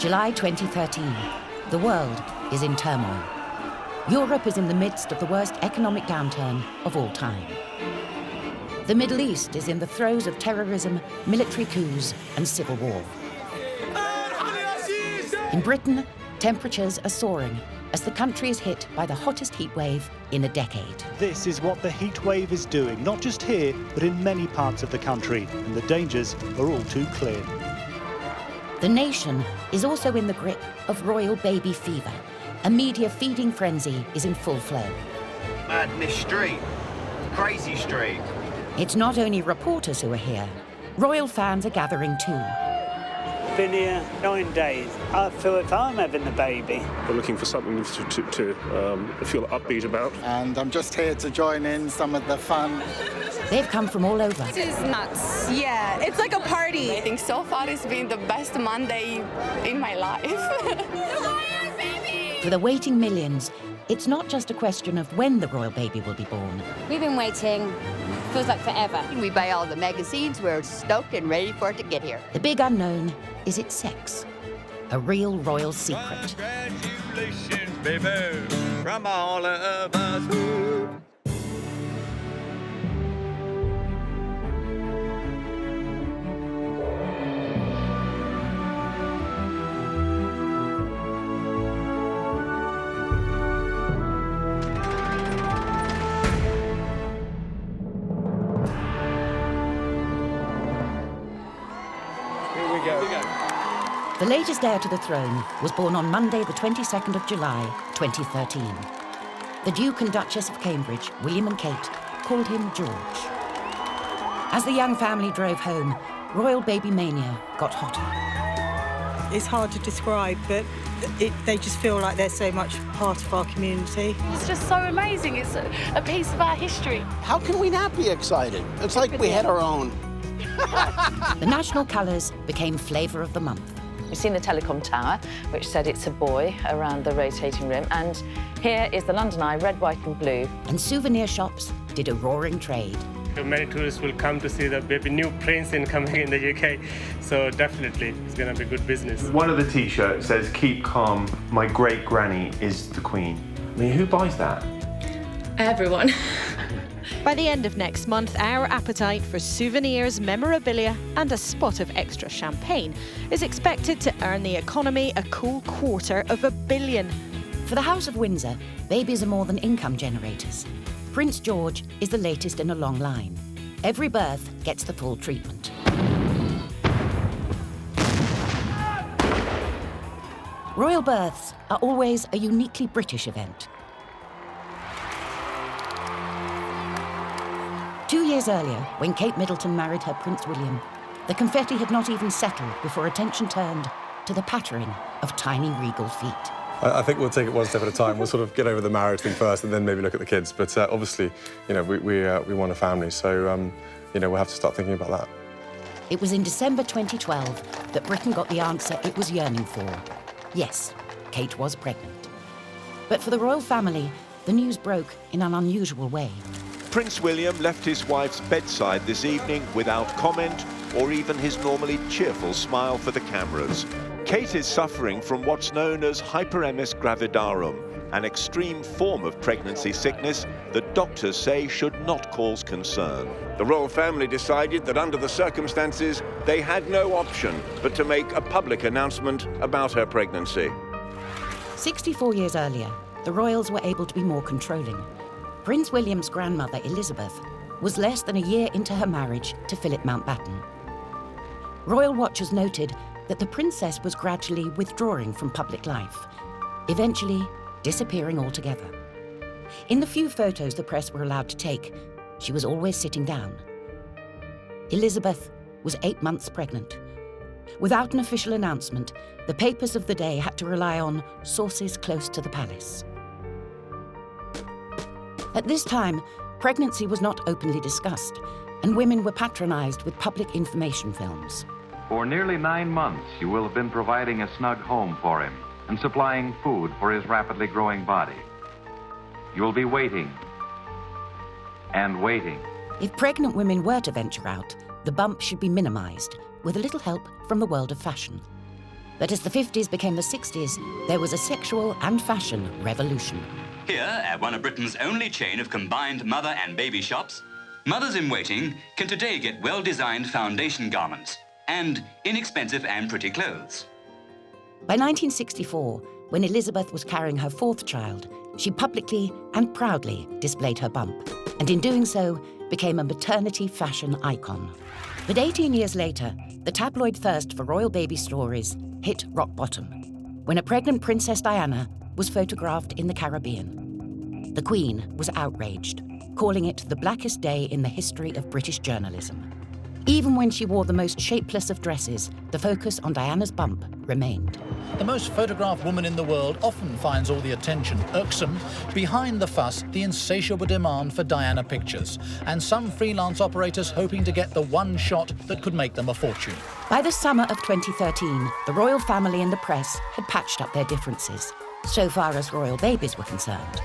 July 2013. The world is in turmoil. Europe is in the midst of the worst economic downturn of all time. The Middle East is in the throes of terrorism, military coups, and civil war. In Britain, temperatures are soaring as the country is hit by the hottest heat wave in a decade. This is what the heat wave is doing, not just here, but in many parts of the country, and the dangers are all too clear. The nation is also in the grip of royal baby fever. A media feeding frenzy is in full flow. Madness street. Crazy street. It's not only reporters who are here. Royal fans are gathering too. Been here 9 days. I feel if I'm having the baby. We're looking for something to feel upbeat about. And I'm just here to join in some of the fun. They've come from all over. This is nuts. Yeah, it's like a party. I think so far it's been the best Monday in my life. For the waiting millions, it's not just a question of when the royal baby will be born. We've been waiting, feels like forever. We buy all the magazines, we're stoked and ready for it to get here. The big unknown is its sex, a real royal secret. Congratulations, baby, from all of us. The latest heir to the throne was born on Monday, the 22nd of July, 2013. The Duke and Duchess of Cambridge, William and Kate, called him George. As the young family drove home, royal baby mania got hotter. It's hard to describe, but they just feel like they're so much part of our community. It's just so amazing. It's a piece of our history. How can we not be excited? It's like we had our own. The national colours became flavour of the month. We've seen the telecom tower, which said it's a boy around the rotating rim, and here is the London Eye, red, white and blue. And souvenir shops did a roaring trade. Many tourists will come to see the baby new prince incoming in the UK, so definitely it's going to be good business. One of the T-shirts says, "Keep calm, my great granny is the queen." I mean, who buys that? Everyone. By the end of next month, our appetite for souvenirs, memorabilia and a spot of extra champagne is expected to earn the economy a cool $250 million. For the House of Windsor, babies are more than income generators. Prince George is the latest in a long line. Every birth gets the full treatment. Royal births are always a uniquely British event. 2 years earlier, when Kate Middleton married her Prince William, the confetti had not even settled before attention turned to the pattering of tiny regal feet. I think we'll take it one step at a time. We'll sort of get over the marriage thing first and then maybe look at the kids. But obviously, you know, we want a family, so, you know, we'll have to start thinking about that. It was in December 2012 that Britain got the answer it was yearning for. Yes, Kate was pregnant. But for the royal family, the news broke in an unusual way. Prince William left his wife's bedside this evening without comment or even his normally cheerful smile for the cameras. Kate is suffering from what's known as hyperemesis gravidarum, an extreme form of pregnancy sickness that doctors say should not cause concern. The royal family decided that under the circumstances, they had no option but to make a public announcement about her pregnancy. 64 years earlier, the royals were able to be more controlling. Prince William's grandmother, Elizabeth, was less than a year into her marriage to Philip Mountbatten. Royal watchers noted that the princess was gradually withdrawing from public life, eventually disappearing altogether. In the few photos the press were allowed to take, she was always sitting down. Elizabeth was 8 months pregnant. Without an official announcement, the papers of the day had to rely on sources close to the palace. At this time, pregnancy was not openly discussed, and women were patronised with public information films. For nearly 9 months, you will have been providing a snug home for him and supplying food for his rapidly growing body. You will be waiting and waiting. If pregnant women were to venture out, the bump should be minimised, with a little help from the world of fashion. But as the 50s became the 60s, there was a sexual and fashion revolution. Here, at one of Britain's only chain of combined mother and baby shops, mothers-in-waiting can today get well-designed foundation garments and inexpensive and pretty clothes. By 1964, when Elizabeth was carrying her 4th child, she publicly and proudly displayed her bump, and in doing so, became a maternity fashion icon. But 18 years later, the tabloid thirst for royal baby stories hit rock bottom, when a pregnant Princess Diana was photographed in the Caribbean. The Queen was outraged, calling it the blackest day in the history of British journalism. Even when she wore the most shapeless of dresses, the focus on Diana's bump remained. The most photographed woman in the world often finds all the attention irksome. Behind the fuss, the insatiable demand for Diana pictures, and some freelance operators hoping to get the one shot that could make them a fortune. By the summer of 2013, the royal family and the press had patched up their differences, so far as royal babies were concerned.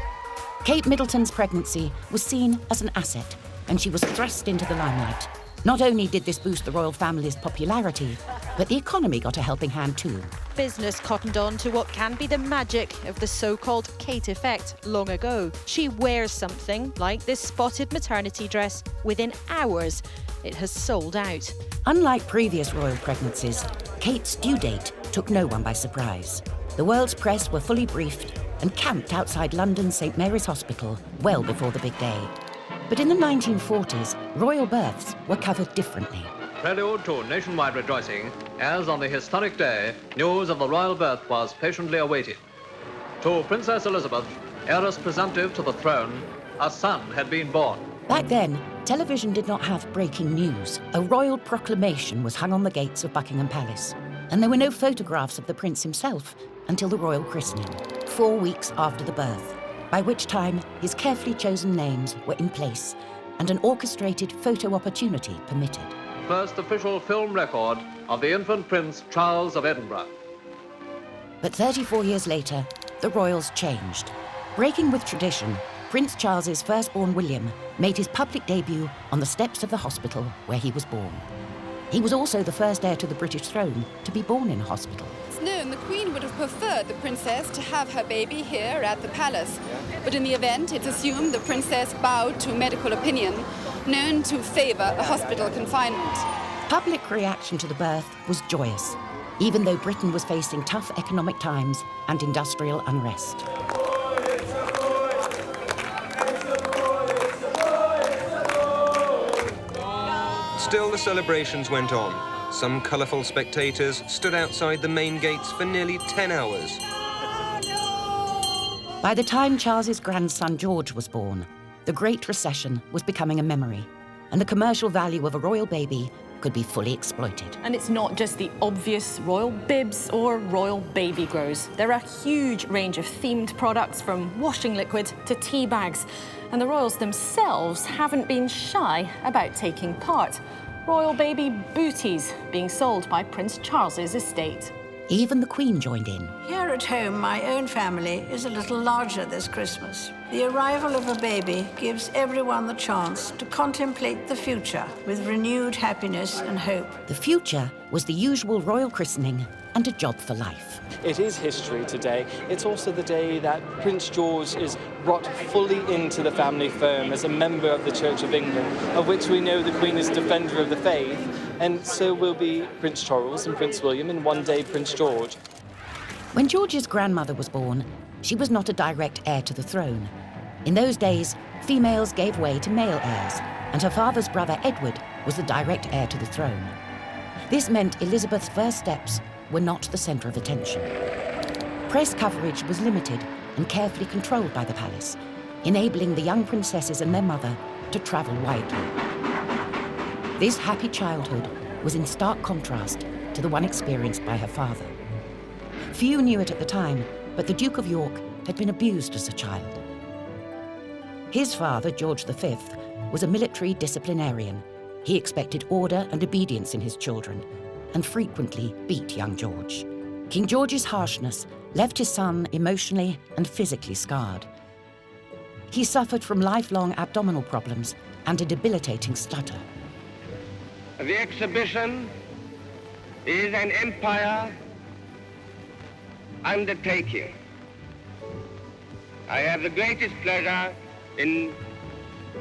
Kate Middleton's pregnancy was seen as an asset, and she was thrust into the limelight. Not only did this boost the royal family's popularity, but the economy got a helping hand too. Business cottoned on to what can be the magic of the so-called Kate effect long ago. She wears something like this spotted maternity dress within hours. It has sold out. Unlike previous royal pregnancies, Kate's due date took no one by surprise. The world's press were fully briefed and camped outside London's St Mary's Hospital well before the big day. But in the 1940s, royal births were covered differently. Prelude to nationwide rejoicing, as on the historic day, news of the royal birth was patiently awaited. To Princess Elizabeth, heiress presumptive to the throne, a son had been born. Back then, television did not have breaking news. A royal proclamation was hung on the gates of Buckingham Palace, and there were no photographs of the prince himself until the royal christening, 4 weeks after the birth, by which time his carefully chosen names were in place and an orchestrated photo opportunity permitted. First official film record of the infant Prince Charles of Edinburgh. But 34 years later, the royals changed. Breaking with tradition, Prince Charles's firstborn William made his public debut on the steps of the hospital where he was born. He was also the first heir to the British throne to be born in a hospital. It's known the Queen would have preferred the princess to have her baby here at the palace. But in the event, it's assumed the princess bowed to medical opinion, known to favour a hospital confinement. Public reaction to the birth was joyous, even though Britain was facing tough economic times and industrial unrest. Still, the celebrations went on. Some colourful spectators stood outside the main gates for nearly 10 hours. By the time Charles's grandson George was born, the Great Recession was becoming a memory, and the commercial value of a royal baby could be fully exploited. And it's not just the obvious royal bibs or royal baby grows. There are a huge range of themed products, from washing liquid to tea bags. And the royals themselves haven't been shy about taking part. Royal baby booties being sold by Prince Charles's estate. Even the Queen joined in. Here at home, my own family is a little larger this Christmas. The arrival of a baby gives everyone the chance to contemplate the future with renewed happiness and hope. The future was the usual royal christening and a job for life. It is history today. It's also the day that Prince George is brought fully into the family firm as a member of the Church of England, of which we know the Queen is defender of the faith, and so will be Prince Charles and Prince William, and one day Prince George. When George's grandmother was born, she was not a direct heir to the throne. In those days, females gave way to male heirs, and her father's brother Edward was the direct heir to the throne. This meant Elizabeth's first steps were not the centre of attention. Press coverage was limited and carefully controlled by the palace, enabling the young princesses and their mother to travel widely. This happy childhood was in stark contrast to the one experienced by her father. Few knew it at the time, but the Duke of York had been abused as a child. His father, George V, was a military disciplinarian. He expected order and obedience in his children, and frequently beat young George. King George's harshness left his son emotionally and physically scarred. He suffered from lifelong abdominal problems and a debilitating stutter. The exhibition is an empire undertaking. I have the greatest pleasure in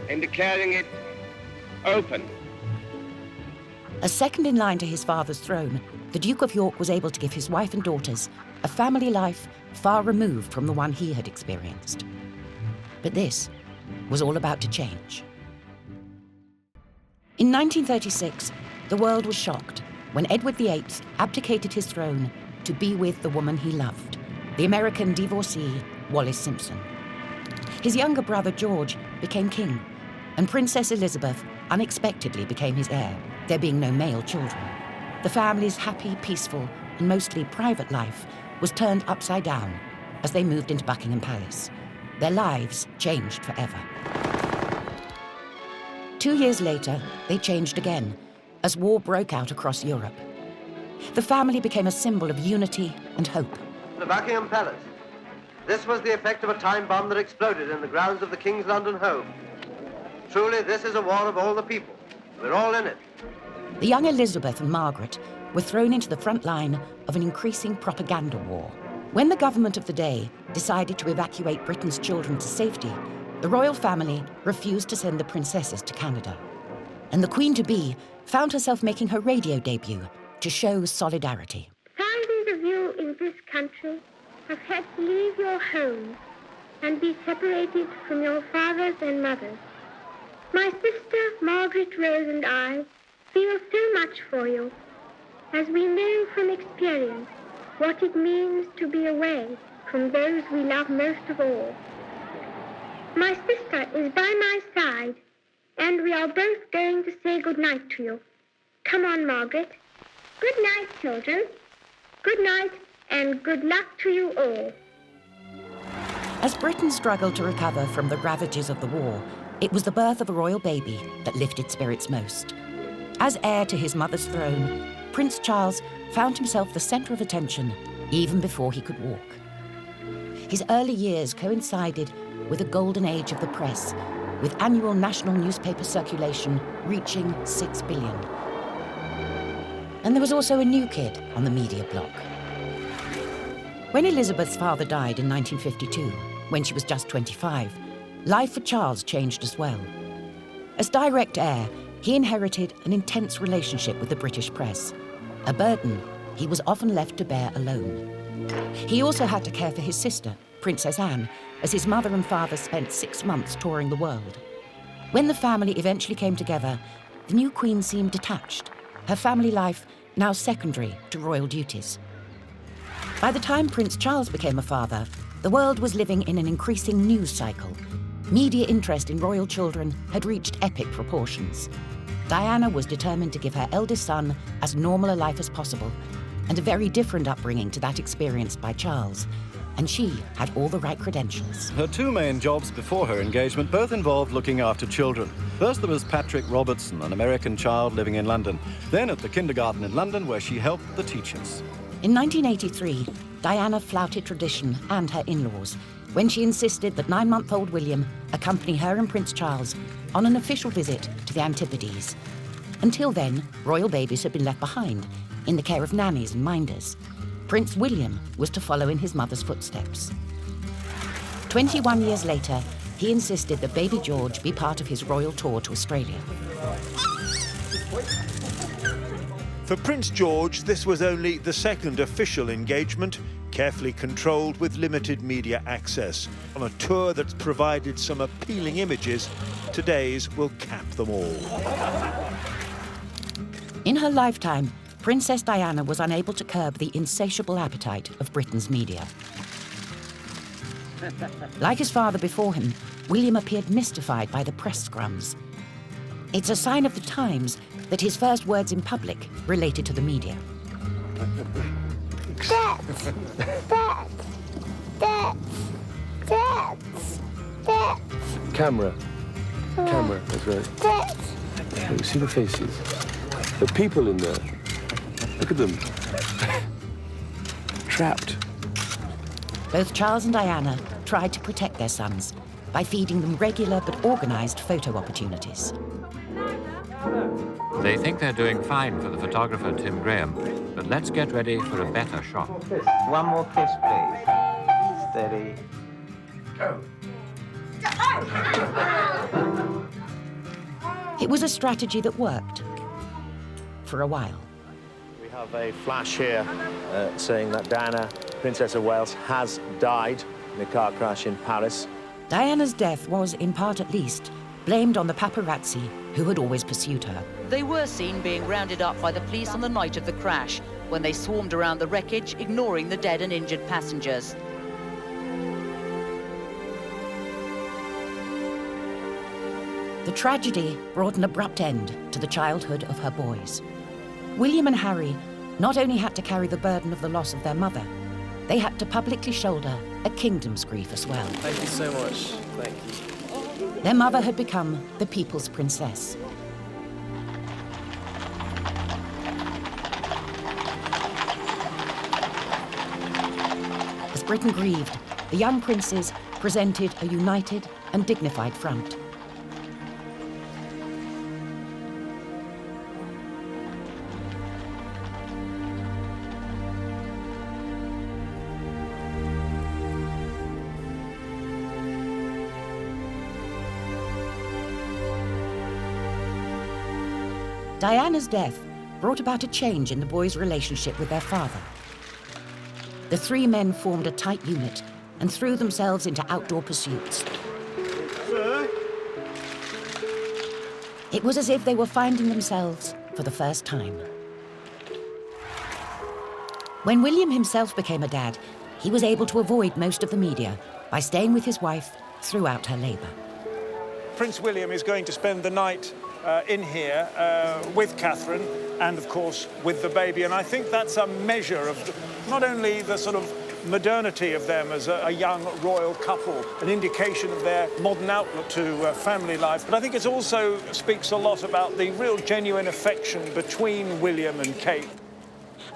declaring it open. As second in line to his father's throne, the Duke of York was able to give his wife and daughters a family life far removed from the one he had experienced. But this was all about to change. In 1936, the world was shocked when Edward VIII abdicated his throne to be with the woman he loved, the American divorcee, Wallis Simpson. His younger brother, George, became king, and Princess Elizabeth unexpectedly became his heir, there being no male children. The family's happy, peaceful, and mostly private life was turned upside down as they moved into Buckingham Palace. Their lives changed forever. 2 years later, they changed again, as war broke out across Europe. The family became a symbol of unity and hope. The Buckingham Palace. This was the effect of a time bomb that exploded in the grounds of the King's London home. Truly, this is a war of all the people. We're all in it. The young Elizabeth and Margaret were thrown into the front line of an increasing propaganda war. When the government of the day decided to evacuate Britain's children to safety, the royal family refused to send the princesses to Canada. And the Queen-to-be found herself making her radio debut to show solidarity. Thousands of you in this country have had to leave your homes and be separated from your fathers and mothers. My sister, Margaret Rose, and I feel so much for you, as we know from experience what it means to be away from those we love most of all. My sister is by my side, and we are both going to say good night to you. Come on, Margaret. Good night, children. Good night, and good luck to you all. As Britain struggled to recover from the ravages of the war, it was the birth of a royal baby that lifted spirits most. As heir to his mother's throne, Prince Charles found himself the centre of attention even before he could walk. His early years coincided with a golden age of the press, with annual national newspaper circulation reaching 6 billion. And there was also a new kid on the media block. When Elizabeth's father died in 1952, when she was just 25, life for Charles changed as well. As direct heir, he inherited an intense relationship with the British press, a burden he was often left to bear alone. He also had to care for his sister, Princess Anne, as his mother and father spent 6 months touring the world. When the family eventually came together, the new queen seemed detached, her family life now secondary to royal duties. By the time Prince Charles became a father, the world was living in an increasing news cycle. Media interest in royal children had reached epic proportions. Diana was determined to give her eldest son as normal a life as possible, and a very different upbringing to that experienced by Charles. And she had all the right credentials. Her two main jobs before her engagement both involved looking after children. First there was Patrick Robertson, an American child living in London. Then at the kindergarten in London, where she helped the teachers. In 1983, Diana flouted tradition and her in-laws when she insisted that 9-month-old William accompany her and Prince Charles on an official visit to the Antipodes. Until then, royal babies had been left behind in the care of nannies and minders. Prince William was to follow in his mother's footsteps. 21 years later, he insisted that baby George be part of his royal tour to Australia. For Prince George, this was only the second official engagement, carefully controlled with limited media access. On a tour that's provided some appealing images, today's will cap them all. In her lifetime, Princess Diana was unable to curb the insatiable appetite of Britain's media. Like his father before him, William appeared mystified by the press scrums. It's a sign of the times that his first words in public related to the media. Camera, that's right. Look, see the faces. The people in there. Look at them. Trapped. Both Charles and Diana tried to protect their sons by feeding them regular but organised photo opportunities. They think they're doing fine for the photographer, Tim Graham, but But let's get ready for a better shot. One more kiss, please. Steady. Go. It was a strategy that worked for a while. We have a flash here saying that Diana, Princess of Wales, has died in a car crash in Paris. Diana's death was, in part at least, blamed on the paparazzi who had always pursued her. They were seen being rounded up by the police on the night of the crash, when they swarmed around the wreckage, ignoring the dead and injured passengers. The tragedy brought an abrupt end to the childhood of her boys. William and Harry not only had to carry the burden of the loss of their mother, they had to publicly shoulder a kingdom's grief as well. Thank you so much. Thank you. Their mother had become the people's princess. As Britain grieved, the young princes presented a united and dignified front. Diana's death brought about a change in the boys' relationship with their father. The three men formed a tight unit and threw themselves into outdoor pursuits. Sir? It was as if they were finding themselves for the first time. When William himself became a dad, he was able to avoid most of the media by staying with his wife throughout her labour. Prince William is going to spend the night in here with Catherine and, of course, with the baby. And I think that's a measure of not only the sort of modernity of them as a young royal couple, an indication of their modern outlook to family life, but I think it also speaks a lot about the real genuine affection between William and Kate.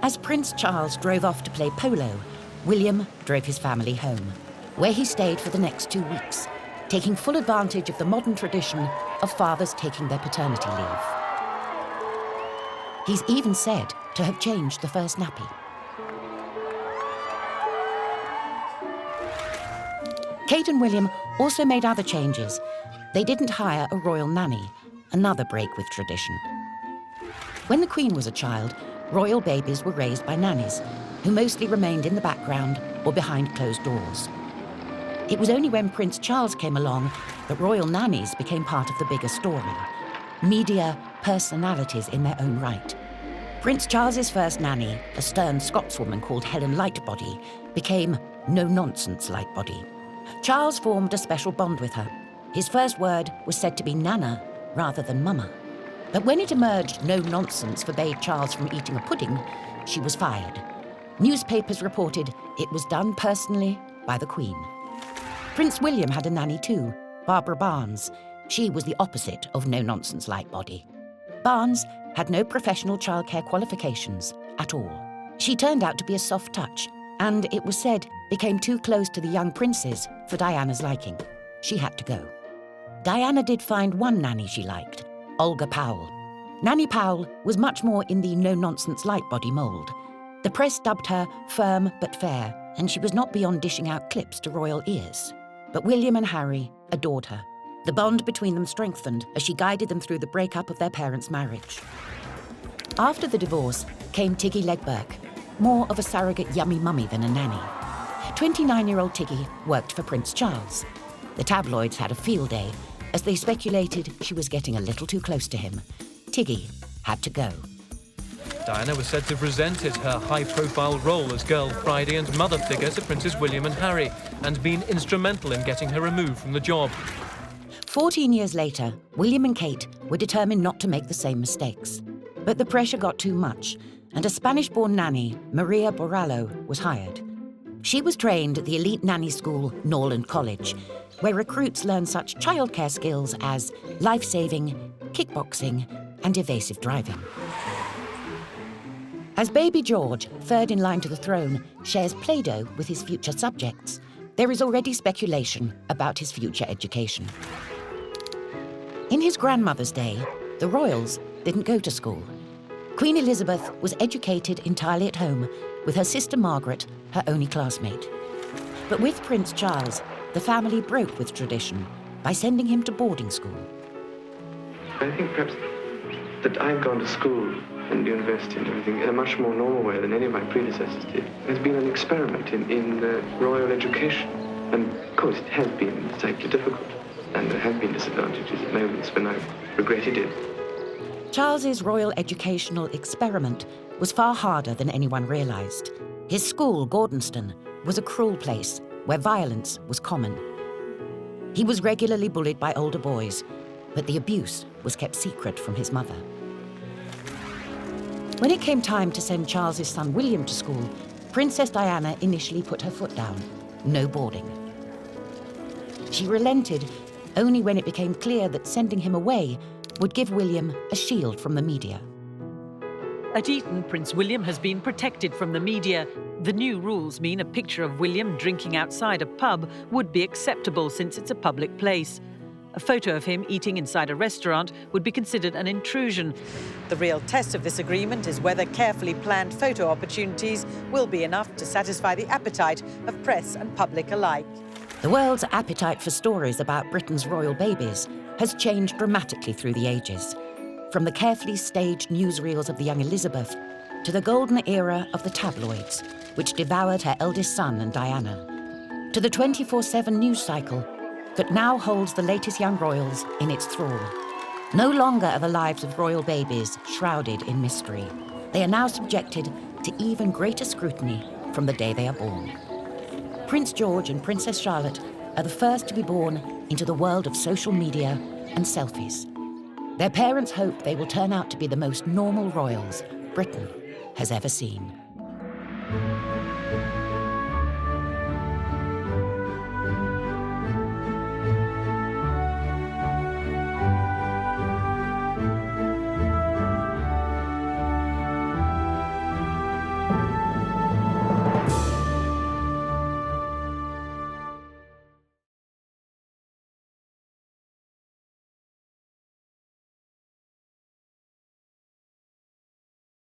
As Prince Charles drove off to play polo, William drove his family home, where he stayed for the next 2 weeks, taking full advantage of the modern tradition of fathers taking their paternity leave. He's even said to have changed the first nappy. Kate and William also made other changes. They didn't hire a royal nanny, another break with tradition. When the Queen was a child, royal babies were raised by nannies, who mostly remained in the background or behind closed doors. It was only when Prince Charles came along that royal nannies became part of the bigger story. Media personalities in their own right. Prince Charles's first nanny, a stern Scotswoman called Helen Lightbody, became no-nonsense Lightbody. Charles formed a special bond with her. His first word was said to be Nana rather than Mama. But when it emerged no-nonsense forbade Charles from eating a pudding, she was fired. Newspapers reported it was done personally by the Queen. Prince William had a nanny too, Barbara Barnes. She was the opposite of no-nonsense Lightbody. Barnes had no professional childcare qualifications at all. She turned out to be a soft touch, and it was said became too close to the young princes for Diana's liking. She had to go. Diana did find one nanny she liked, Olga Powell. Nanny Powell was much more in the no-nonsense Lightbody mould. The press dubbed her firm but fair, and she was not beyond dishing out clips to royal ears. But William and Harry adored her. The bond between them strengthened as she guided them through the breakup of their parents' marriage. After the divorce came Tiggy Legburke, more of a surrogate yummy mummy than a nanny. 29-year-old Tiggy worked for Prince Charles. The tabloids had a field day as they speculated she was getting a little too close to him. Tiggy had to go. Diana was said to have resented her high-profile role as Girl Friday and mother figure to Princes William and Harry, and been instrumental in getting her removed from the job. 14 years later, William and Kate were determined not to make the same mistakes. But the pressure got too much, and a Spanish-born nanny, Maria Borrallo, was hired. She was trained at the elite nanny school, Norland College, where recruits learn such childcare skills as life-saving, kickboxing, and evasive driving. As baby George, third in line to the throne, shares Play-Doh with his future subjects, there is already speculation about his future education. In his grandmother's day, the royals didn't go to school. Queen Elizabeth was educated entirely at home, with her sister Margaret, her only classmate. But with Prince Charles, the family broke with tradition by sending him to boarding school. I think perhaps that I've gone to school and university and everything in a much more normal way than any of my predecessors did. There's been an experiment in royal education, and of course it has been slightly difficult, and there have been disadvantages at moments when I've regretted it. Charles's royal educational experiment was far harder than anyone realised. His school, Gordonston, was a cruel place where violence was common. He was regularly bullied by older boys, but the abuse was kept secret from his mother. When it came time to send Charles's son William to school, Princess Diana initially put her foot down. No boarding. She relented only when it became clear that sending him away would give William a shield from the media. At Eton, Prince William has been protected from the media. The new rules mean a picture of William drinking outside a pub would be acceptable since it's a public place. A photo of him eating inside a restaurant would be considered an intrusion. The real test of this agreement is whether carefully planned photo opportunities will be enough to satisfy the appetite of press and public alike. The world's appetite for stories about Britain's royal babies has changed dramatically through the ages. From the carefully staged newsreels of the young Elizabeth to the golden era of the tabloids, which devoured her eldest son and Diana, to the 24/7 news cycle that now holds the latest young royals in its thrall. No longer are the lives of royal babies shrouded in mystery. They are now subjected to even greater scrutiny from the day they are born. Prince George and Princess Charlotte are the first to be born into the world of social media and selfies. Their parents hope they will turn out to be the most normal royals Britain has ever seen.